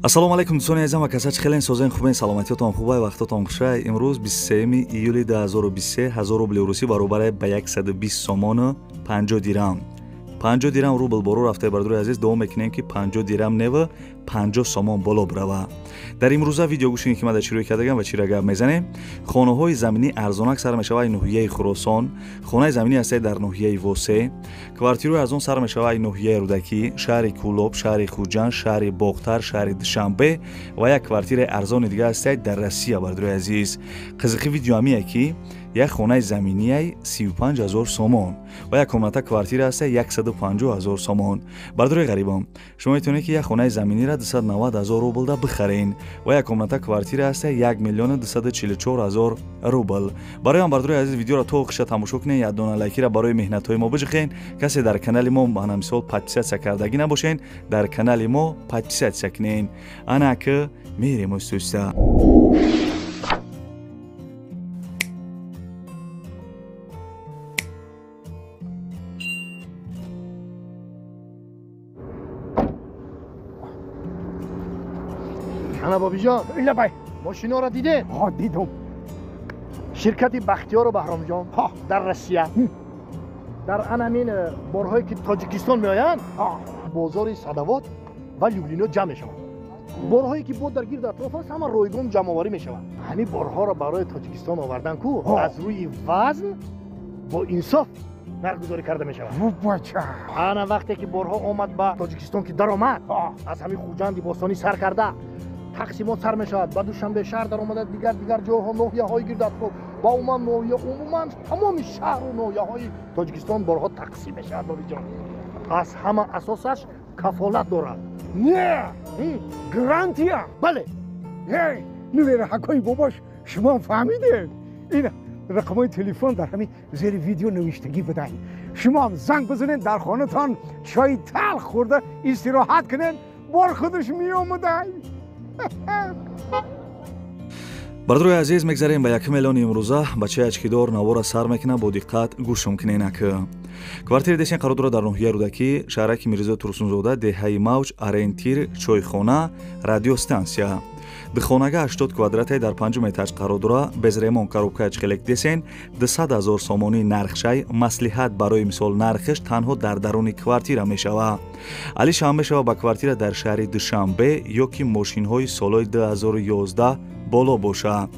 ассалому алайкум дӯстони азизам ва касач хелен созен хубен саломатиётон хубай вақтотон хушай. имрӯз 23 июли 2023 1000 рубли русӣ баробар ба 120 сомону 50 дирам 50 дирам рубл боро рафта бардури азиз давом мекунем ки 50 дирам нева 50 сомон боло брава. дар имрӯза видео гӯшини ки мада чирои кардагам ва чира гап мезанем. хонаҳои заминӣ арзонак сар мешавад ноҳияи Хӯросон, хонаи заминӣ ҳастад дар ноҳияи Восе, квартирои арзон сар мешавад ноҳияи Рудакӣ, шаҳри Кӯлоб, шаҳри Хуҷанд, шаҳри Боғтар, шаҳри Душанбе ва як квартираи арзони дига ҳастад дар Россия бардури азиз. қизиқи видео ҳамие ки як хонаи заминияи 35000 сомон ва як комната квартира ҳастад 150000 сомон. бардури ғарибон, шумо метавонед ки як хонаи заминиро 290000 рублда бихарен ва як комната квартира ҳастад 1244000 рубл. барои он бардури азиз видеоро то охиша тамошо кунед, як дона лайкиро барои меҳнатҳои мо бижихен. касе дар канали мо ана мисол подписатсия кардагӣ набошен, дар канали мо подписатсия кунед. ана ки мерем устуста. ана бобиҷон, лабай. мошиноро дидед? ҳо, дидум. ширкати Бахтиёру Баҳромҷон дар Россия. дар анамин борҳое ки Тоҷикистон меоянд, бозори Садовод ва Люблино ҷамъ мешаванд. борҳое ки бо дар гирд атроф аст, ҳама ройгон ҷамъоварӣ мешаванд. ҳамин борҳоро барои Тоҷикистон овардан ку аз рӯи вазн бо инсоф нархгузорӣ карда мешавад. бача. ана вақте ки борҳо омад ба Тоҷикистон ки даромад, аз ҳамин Хуҷанди Бостонӣ сар карда тақсимот сар мешавад, ба Душанбе шаҳр дар омада дигар ҷойҳо ноҳияҳои гирд атроф ва умуман тамоми шаҳру ноҳияҳои Тоҷикистон борҳо тақсим мешавад. бобиҷон, аз ҳама асосаш кафолат дорад. не гарантия. бале, нувера ҳакои бобош шумо фаҳмидед. ин рақамҳои телефон дар ҳамин зери видео навиштагӣ бидаҳед. шумо занг бизанед, дар хонатон чои талх хӯрда истироҳат кунед, бор худаш меомадай. бардурои азиз мегзарем ба 1 миллиони имрӯза бачаи ачкидор навора сар мекунад. бо диққат гӯшум кунед. квартира десен қарор дорад дар ноҳияи Рудакӣ, шаҳраки Мирзо Турсунзода, деҳаи Мавҷ, Орентир, чойхона, радиостансия. дихонага 80 квадратаи дар 5 этаж қарор дорад. без ремонт коробкаи чхелек десен 200,000 сомонӣ нархшай маслиҳат барои мисол нархиш танҳо дар даруни квартира мешавад. алиш ҳам мешавад ба квартира дар шаҳри Душанбе ё ки мошинҳои солҳои 2011 боло боша.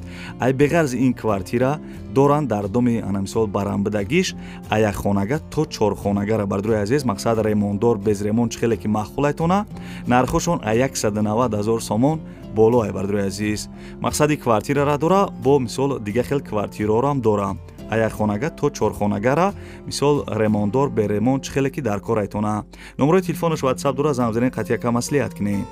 ай беғарзи ин квартира доранд дар доми анамисол баранбидагиш аяк хонага то 4 хонагара. бардурои азиз, мақсад ремонтдор без ремонт чихеле ки маххулайтона нархошон 190,000 сомон боло. ай бардурои азиз, мақсади квартирара дора, бо мисол дига хел квартираро ҳам дора. аяк хонага то 4 хонагара мисол ремонтдор бе ремонт чихеле ки дар кор айтона. номерои телефонош WhatsApp дора, занг бизанед, қатъияка маслиҳат кунед.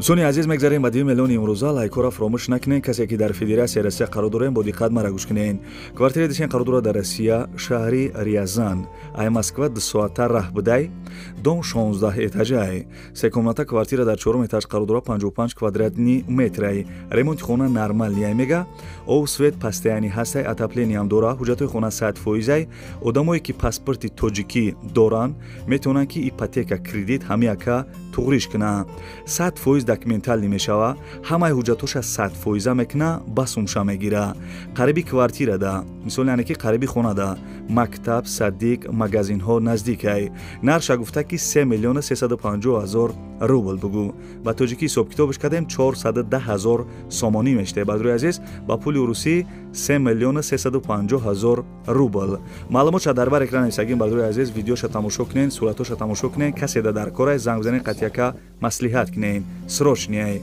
дӯстони азиз, мегзарем ба 2 миллиони имрӯза. лайкора фаромӯш накунед. касе ки дар федератсияи Россия қарор дорем, бо диққат мара гӯш кунед. квартира десен қарор дорад дар Россия, шаҳри Рязан, ай Москва 2 соата раҳ будай, дом 16 этажай, се комната квартира дар 4 этаж қарор дорад, 55 квадратни метрай. ремонти хона нормални мега, ов свет постоянӣ ҳастай, отопление ҳам дора. ҳуҷҷатҳои хона 100%. одамое ки паспорти тоҷикӣ доранд метавонанд ки ипотека кредит ҳамияка туғриш кунанд. 100% документалӣ мешава, ҳамаи ҳуҷҷатоша 100% мекуна, ба сумша мегира. қариби квартирада, мисол яъне ки қариби хонада, мактаб, садиқ, магазинҳо наздикай. нарша гуфта ки 3,350,000 рубл бугу. ба тоҷикӣ ҳисоб китобиш кардем 410,000 сомонӣ мешавад. бардурои азиз, ба пули русӣ 3,350,000 рубл. маълумотша дар бар экран нависагим. бардурои азиз, видеоша тамошо кунед, суратоша тамошо кунед. касе дар корай занг бизанед, қатъияка маслиҳат кунед. срочнияй.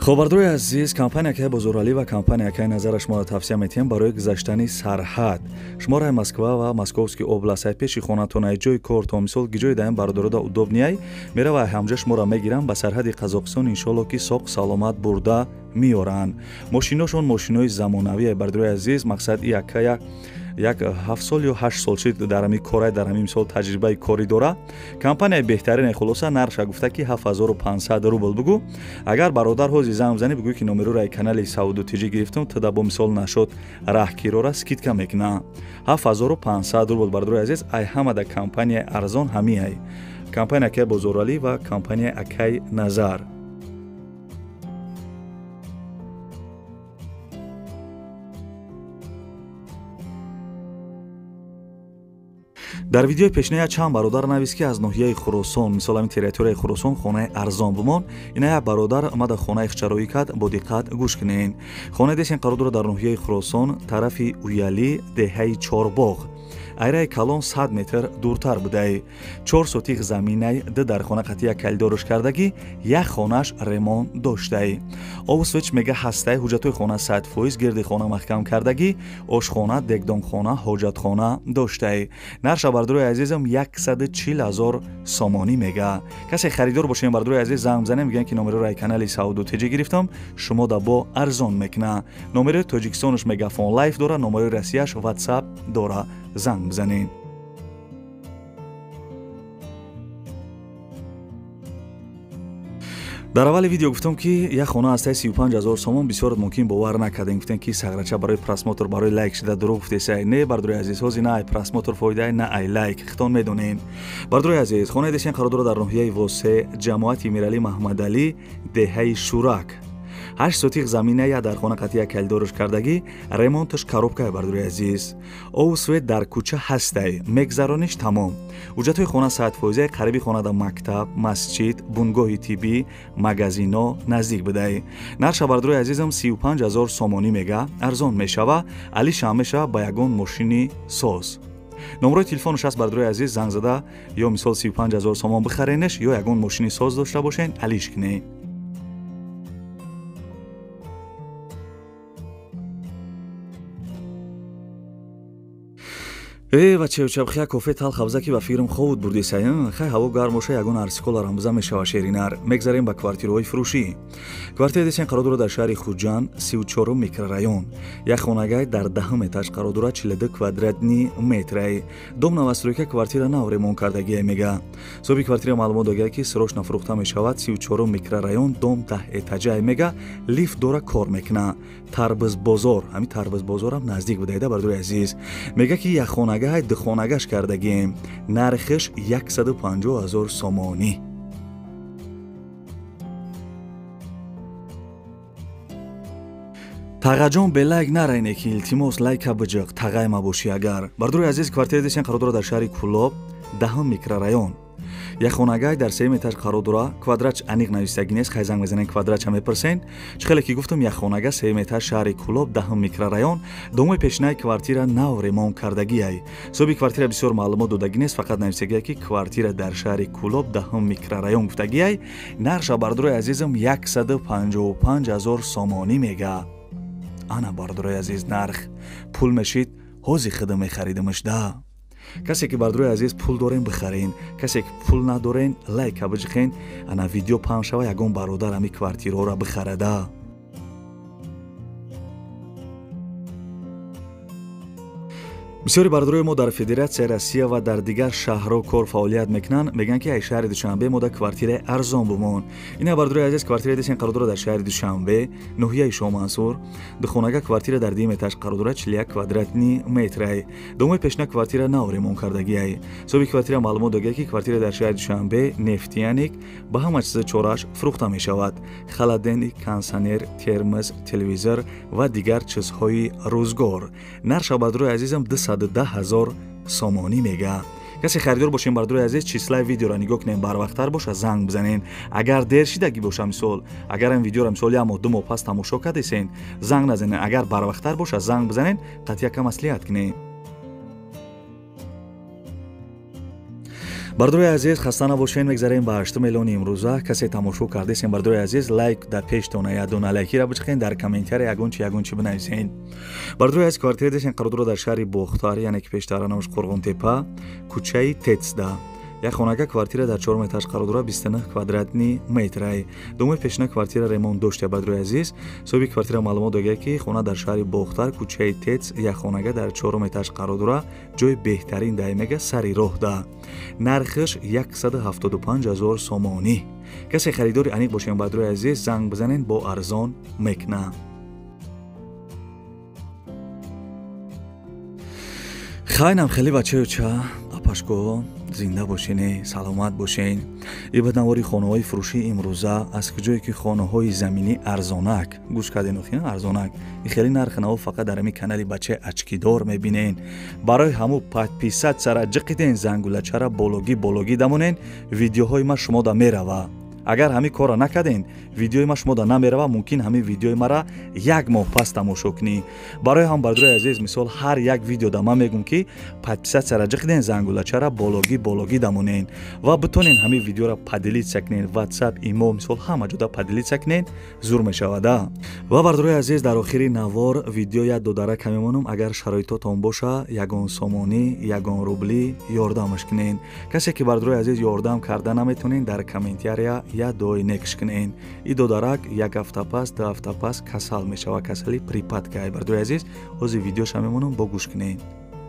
خب بردروی عزیز کمپانی که بزرگلی و کمپانی که نظر شما را توصیه می‌کنم برای گذشتن سرحد شما را مسکو و مسکوفسکی اوبلاست پیشی خونتون جای کار تا مثال گیجای دایم بردارده удобней میره و همجا شما را میگیرن به سرحد قزاقستان ان شاء الله که ساق سلامت برده میارن. ماشیناشون ماشینای زمانوی بردروی عزیز مقصد یک 7 سال یا 8 سال شد در همین کار در همین سال تجربه کاری داره. کمپانی بهترین خلاصه نرخش گفته که 7500 روبل بگو. اگر برادر هوزی زنگ بزنی بگو که نمره را کانال سعودو تیجی گرفتم تا با مثال نشد راهگیرا را اسکیدکا میکنه. 7500 روبل بردروی عزیز ای همه در کمپانی ارزان همی ای کمپانی اکای بزرگلی و کمپانی اکای نظر. در ویدیو پیشنهاد چند برادر نویس که از ناحیه خراسان مثلا این تریتوری خراسان خانه ارزان بمون اینا یک برادر اومد خانه اخچروی کرد با دقت گوش کنین. خانه دیسین قرار داره در ناحیه خراسان طرف اویالی دهه چارباغ ایرای کلان 100 متر دورتر بوده. 4 سوتیق زمینه در خانه قطعی کلدارش کردگی یک خانهش ریمون داشته. اوسویچ میگه هسته حجتوی خانه 100% گرد خانه محکم کردگی آشخانه دگدان خانه حاجت خانه داشته. نرش بردروی عزیزم 140,000 سامانی میگه. کسی خریدار باشه این بردروی عزیز زنگ بزنه میگن که نمره رای کانال سعودو تیجی گرفتم شما دا با ارزان میکنه. نمره تاجیکستانش مگافون لایف داره، نمره روسیه‌اش واتساپ داره. زنگ بزنین. در اول ویدیو گفتم که یک خانه از 35,000 سومان بسیار ممکن باور نکردین. گفتن که سغرچه برای پراسموتر برای لایک شده دروغ گفتیسای. نه بردروی عزیز هوزی نه ای پراسموتر فایده نه ای لایک خطون میدونین. بردروی عزیز خانه دیشین قرار داره در ناحیه واسه جماعت امیرعلی محمد علی دهه شورک. 8 سوتیق زمینه یا در خانه قطعی کلدارش کردگی ریمونتش کاروبکای بردروی عزیز اوسوی در کوچه هسته مگذرانش تمام. اوجتوی خانه 100% قریبی خانه در مکتب، مسجد، بونگاهی تیبی، مگازینو نزدیک بده. نرخ بردروی عزیزم 35,000 سامانی میگه ارزان میشوه. علی شامشه با یگون ماشینی ساز. نمره تلفنش از بردروی عزیز زنگ زده یا مثال 35,000 سامان بخرینش یا یگون ماشینی ساز داشته باشین علیش کنین. و چه بخیر کافه تال خبزکی و فیرم خود بردی ساین خیلی هوا گرم باشه یگون ارسکول رمضان میشه شیرینر میگذاریم به کوارتیرهای فروشی. کوارتیر دیسین قرار داره در شهر خوجان 34 میکرورایون. یک خانگاه در 10 اتاج قرار داره 42 کوادراتنی متری. دوم نوستروی کوارتیر نو ریمون کردگی میگه. صبح کوارتیر معلومات داده که سروش نفروخته میشود 34 میکرورایون دوم 10 اتاجای میگه لیفت داره کار میکنه. تربز بازار همین تربز بازار هم نزدیک بوده بردروی عزیز میگه که یک خانگاه دخانگاش کردگیم نرخش 150,000 سامانی. تاغاجون به لایک نرینه که التماس لایک بجق تاغای ما باشی. اگر بردروی عزیز کوارتیر دیشین قرار داره در شهر کولاب 10 میکرورایون. یک خانگاه در 3 اتاج قرار داره کوادراتش انیق نویستگی نیست. خیلی زنگ بزنین کوادراتش هم میپرسین. چخیلی که گفتم یک خانگاه 3 اتاج شهر کولاب 10 میکرورایون دوم پیشنهاد کوارتیر نو ریمون کردگی ای. صبح کوارتیر بسیار معلومات دادگی نیست فقط نویسگی که کوارتیر در شهر کولاب 10 میکرورایون گفتگی ای. نرخ بردروی عزیزم 155,000 سامانی میگه. انا بردروی عزیز نرخ پول میشید هوزی خدمه خریدمش ده. کسی که بردروی عزیز پول دارین بخرین، کسی که پول ندارین لایک بجخین انا ویدیو پخش شوه یگون برادر همی کوارتیرها را بخرده. بسیاری برادرای ما در فدراسیون روسیه و در دیگر شهرها کار فعالیت میکنن میگن که ای شهر دوشنبه ما در کوارتیر ارزان بمون. اینا برادرای عزیز کوارتیر دیشین قرار داره در شهر دوشنبه ناحیه شاه منصور د خونگاه کوارتیر در دیم اتاج قرار داره 41 کوادراتنی متری. دوم پیشنهاد کوارتیر نو ریمون کردگی ای. صبح کوارتیر معلومات داده که کوارتیر در شهر دوشنبه نفتیانیک با همه چیز چوراش فروخته می شود. خلدنی، کانسانر، ترمز، تلویزور و دیگر چیزهای روزگار. نرخ برادرای عزیزم 210,000 سامانی میگه. کسی خریدار باشین بردروی عزیز چیسلای ویدیو را نگاه کنین بر وقتتر باشه زنگ بزنین. اگر دیر شدگی باشه مثال اگر این ویدیو را مثال یا دو ماه پس تماشا کردین زنگ نزنین. اگر بر وقتتر باشه زنگ بزنین قطعا کم مصلحت کنین. бардорои азиз, хаста набошед. мегзарем ба 8 эълони имрӯза. касе тамошо кардесен бардорои азиз, лайк дар пештона ядона лайкира бичиқен, дар комментария ягончи бинависен. бардорои азиз, квартира дешен қарудро дар шаҳри бохтар, яъне ки пештара намуш қурғонтепа, кӯчаи тецда. як хонага квартира дар 4 этаж қарор дорад, 29 квадратни метрай. Думои пешина квартира ремонт дошта бардорои азиз. соҳиби квартира маълумот додааст ки хона дар шаҳри бохтар, кӯчаи тец, як хонага дар 4 этаж қарор дорад, ҷои беҳтарин да мега сари роҳ да. нархиш 175 000 сомонӣ. касе харидори аниқ бошен бардорои азиз, занг бизанен, бо арзон мекна. хайнам хеле бачаюча апашко зинда бошен, саломат бошен. ибаднавори хонаҳои фурӯшии имрӯза аз куҷое ки хонаҳои заминӣ арзонак гӯш карден охина арзонак и хеле нархи наво фақат дар ҳамин канали бачаи ачкидор мебинен. барои ҳамун подписат сара ҷиқиден, зангулачара бологӣ дамонен, видеоҳои ма шумо да мерава. агар ҳамин корро накарден, видеои ма шумо да намерава, мумкин ҳамин видеои мара як моҳ пас тамошо кунӣ. барои ҳам бардорои азиз, мисол ҳар як видео да ман мегӯм ки подписатсияра ҷиқиден, зангулачара бологӣ дамонен ва битонен ҳамин видеора падилитсия кунен, ватсап, имо, мисол ҳама ҷода падилитсия кунен, зур мешавада. ва бардорои азиз, дар охири навор видео як додарак мемонам, агар шароитотон боша, 1 сомонӣ, 1 рубли ёрдамаш кунен. касе ки бардорои азиз ёрдам карда наметонен, дар комментария я дой некш кунен. и додарак як ҳафта пас, 2 ҳафта пас касал мешава, касали припадка. бардорои азиз, ҳозир видеоша мемонам, бо гӯш кунен.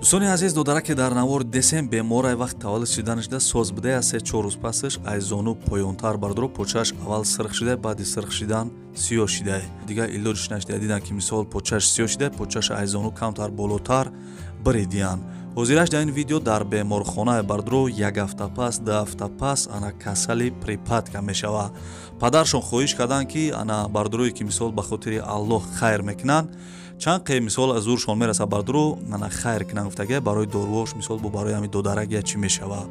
дӯстони азиз, додараке дар навор десем беморай вақт таваллуд шиданаш да соз будая 3-4 рӯз пасаш ай зону поёнтар бардоро почааш аввал сирх шида, баъди сирх шидан сиёҳ шида. дигар илоҷиш наштида, дидан ки мисол почааш сиёҳ шида, почааш ай зону камтар болотар биридиян. ҳозираш дар ин видео дар беморхонаи бардоро 1 ҳафта пас, 2 ҳафта пас ана касали припадка мешава. падаршон хоҳиш карданд ки ана бардорое ки мисол ба хотири аллоҳ хайр мекунанд, чанд қе мисол аз зуршон мераса бардоро ана хайр кунанд, гуфтага барои дорувош мисол бо барои ҳамин додарак я чӣ мешава.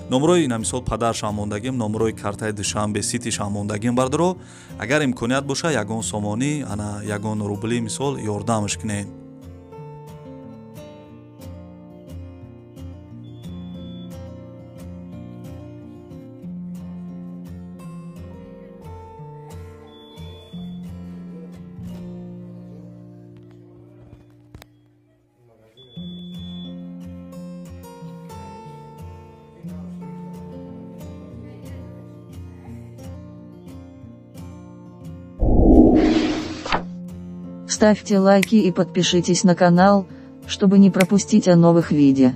номрои ина мисол падаршам мондагим, номрои картаи душанбе ситишам мондагим бардоро, агар имконият боша 1 сомонӣ, ана 1 рубли мисол ёрдамаш кунен. Ставьте лайки и подпишитесь на канал, чтобы не пропустить о новых видео.